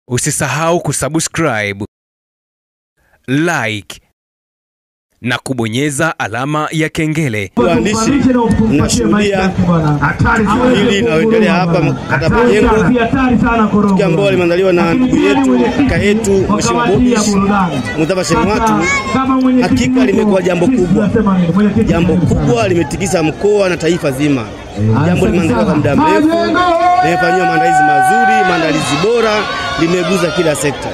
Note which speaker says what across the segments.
Speaker 1: Usisahau kusubscribe, like na kubonyeza alama ya kengele.
Speaker 2: Waandishi mnashuhudia hili linaloendelea hapa kata Majengo, tukio ambalo limeandaliwa na ndugu yetu kaka yetu Mheshimiwa Bobi Mutava Shenwatu. Hakika limekuwa jambo kubwa limetikisa mkoa na taifa zima. Jambo limeandaliwa kwa muda mrefu, limefanywa maandalizi mazuri, maandalizi bora, limeguza kila sekta.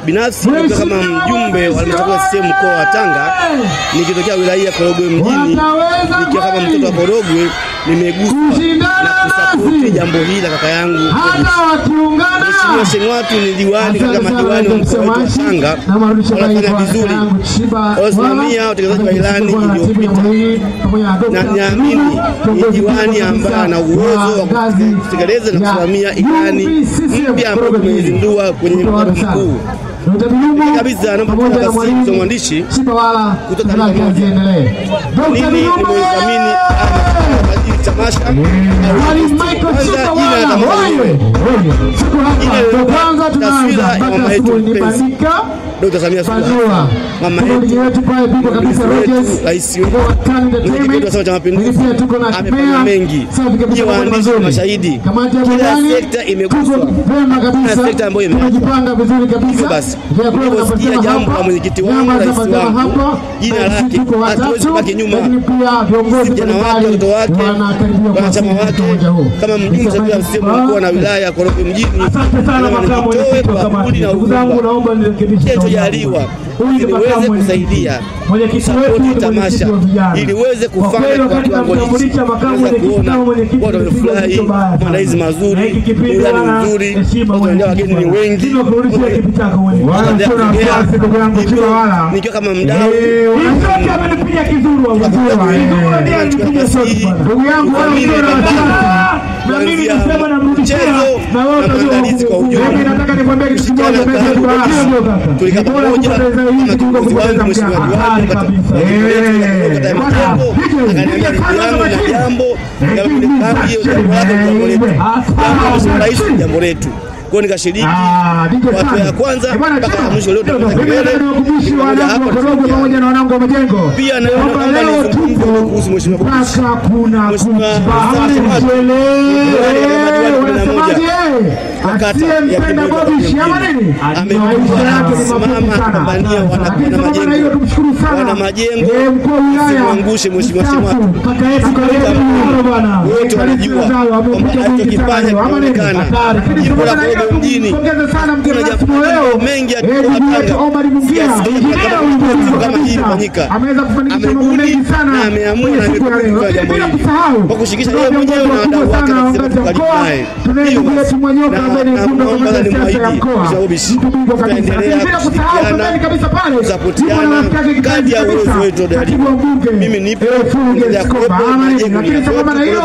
Speaker 2: Binafsi nikiwa kama mjumbe wa halmashauri CCM mkoa wa Tanga, nikitokea wilaya ya Korogwe mjini, nikiwa kama mtoto wa Korogwe, nimeguswa na kusapoti jambo hili la kaka yangu. Mheshimiwa Shenwatu ni diwani katika madiwani wa mkoa wa Tanga, wanafanya vizuri, wasimamia utekelezaji wa ilani iliyopita, na niamini ni diwani ambaye ana uwezo wa kutekeleza na kusimamia ilani mpya ambayo tumezindua kwenye mkutano mkuu. Kabisa naomba kasi mwandishi kutoka pamoja. Nini nimedhamini tamasha kwanza tunaanza mama yetu mpenzi Dr. Samia Suluhu, mama yetu pale bibi kabisa Rogers, rais wetu wa Chama cha Mapinduzi, amefanya mengi. Ni waandishi mashahidi, kila sekta imeguswa, kila sekta ambayo imejipanga vizuri kabisa. Basi kusikia jambo la mwenyekiti wangu, rais wangu, jina lake hatuwezi kubaki nyuma. Vijana wake, watoto wake, wanachama wake, kama mjumbe wa CCM mkuu na wilaya ya Korogwe mjini, kama nitoe kwa kundi na naomba nirekebishe jaliwa ili uweze kusaidia kusapoti tamasha, ili uweze kufanya kwa kiwango hichi, kuona watu wamefurahi, maandalizi mazuri, burudani nzuri, wageni ni wengi. Nikiwa kama mdau amenipiga kizuru ndugu yangu na mimi nasema na mchezo na maandalizi kwa ujumla. Nataka nikwambie kitu kimoja, tulikaa pamoja na kiongozi wangu Mheshimiwa Diwani kabisa, akaniambia na jambo jambo letu kwa nikashiriki watu ya kwanza mpaka mwisho. Leo tunakubali hapa pamoja na wanangu wa Majengo, pia na leo tupo kuhusu Mheshimiwa Bobi, kuna wakati ya Bobi shama nini amesimama kupambania wana Majengo, mkuu wa wilaya angushe Mheshimiwa Shenwatu. Kaka yetu bwana, wote wanajua kwamba alichokifanya kinaonekana jimbo la Korogwe mjini. Kuna jambo leo mengi atapanga Omar Mungia kama hii fanyika, ameweza kufanikisha mambo mengi sana, ameamua na amefanya jambo hili kwa kushikisha yeye mwenyewe na wadau wake na kusema tukalipae. Tunaendelea tumwanyoka mbele ya kundi la siasa ya mkoa, tutaendelea kushirikiana kabisa pale, kusapotiana kadri ya uwezo wetu. Mimi nipo ya kuwepo Majengo, lakini sababu na hiyo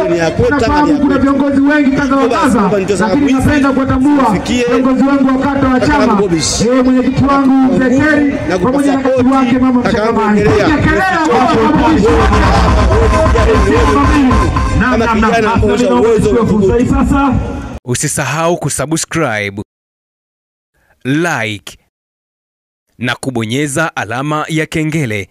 Speaker 2: nafahamu kuna viongozi wengi kadha wa kadha, lakini napenda kuwatambua viongozi wangu wa kata wa chama, mwenyekiti wangu Zekeri pamoja na katibu wake mama Mshakamani.
Speaker 1: Usisahau kusubscribe, like na kubonyeza alama ya kengele.